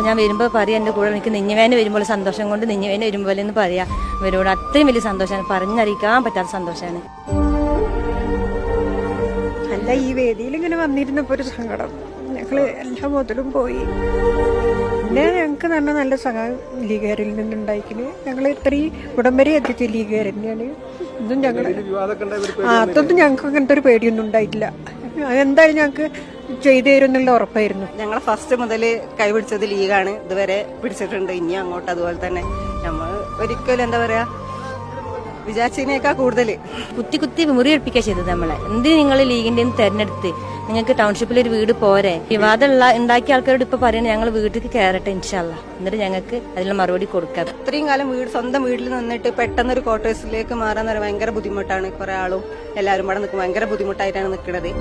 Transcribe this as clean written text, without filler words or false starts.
അപ്പോൾ ഞാൻ വരുമ്പോൾ പറയാം എൻ്റെ കൂടെ എനിക്ക് നെഞ്ഞുവേന വരുമ്പോൾ സന്തോഷം കൊണ്ട് നെഞ്ഞുവേന വരുമ്പോൾ എന്ന് പറയാം. ഇവരോട് അത്രയും വലിയ സന്തോഷമാണ്, പറഞ്ഞറിയിക്കാൻ പറ്റാത്ത സന്തോഷമാണ്. അല്ല, ഈ വേദിയിൽ ഇങ്ങനെ വന്നിരുന്നപ്പോൾ ഒരു സങ്കടം, ഞങ്ങള് എല്ലാ മുതലും പോയി. പിന്നെ ഞങ്ങൾക്ക് നല്ല ലീഗുകാരിൽ നിന്നുണ്ടായിക്കിന് ഞങ്ങൾ ഇത്രയും ഇവിടം വരെ എത്തിച്ച ലീഗുകാർ തന്നെയാണ്. ഇതും ഞങ്ങൾ അതൊന്നും ഞങ്ങൾക്ക് അങ്ങനത്തെ ഒരു പേടിയൊന്നും ഉണ്ടായിട്ടില്ല. അതെന്തായാലും ഞങ്ങൾക്ക് ചെയ്തു തരുന്നുള്ള ഉറപ്പായിരുന്നു. ഞങ്ങൾ ഫസ്റ്റ് മുതൽ കൈപിടിച്ചത് ലീഗാണ്, ഇതുവരെ പിടിച്ചിട്ടുണ്ട്. ഇനി അങ്ങോട്ട് അതുപോലെ തന്നെ നമ്മൾ ഒരിക്കലും എന്താ പറയാ വിചാരിച്ചതിനേക്കാൾ കൂടുതൽ കുത്തി കുത്തി മുറിയെടുപ്പിക്കുക ചെയ്തത് നമ്മളെ. എന്തിന് നിങ്ങൾ ലീഗിന്റെ തെരഞ്ഞെടുത്ത്? നിങ്ങൾക്ക് ടൗൺഷിപ്പിൽ ഒരു വീട് പോരെ? വിവാദം ഉണ്ടാക്കിയ ആൾക്കാരോട് ഇപ്പൊ പറയുന്നത് ഞങ്ങൾ വീട്ടിൽ കയറട്ടെ ഇൻഷാല്ലാ, എന്നിട്ട് ഞങ്ങൾക്ക് അതിനുള്ള മറുപടി കൊടുക്കാം. ഇത്രയും കാലം സ്വന്തം വീട്ടിൽ നിന്നിട്ട് പെട്ടെന്നൊരു ക്വാർട്ടേഴ്സിലേക്ക് മാറാൻ ഭയങ്കര ബുദ്ധിമുട്ടാണ്. കുറെ ആളും എല്ലാവരും ഇവിടെ നിൽക്കും, ഭയങ്കര ബുദ്ധിമുട്ടായിട്ടാണ് നിൽക്കുന്നത്.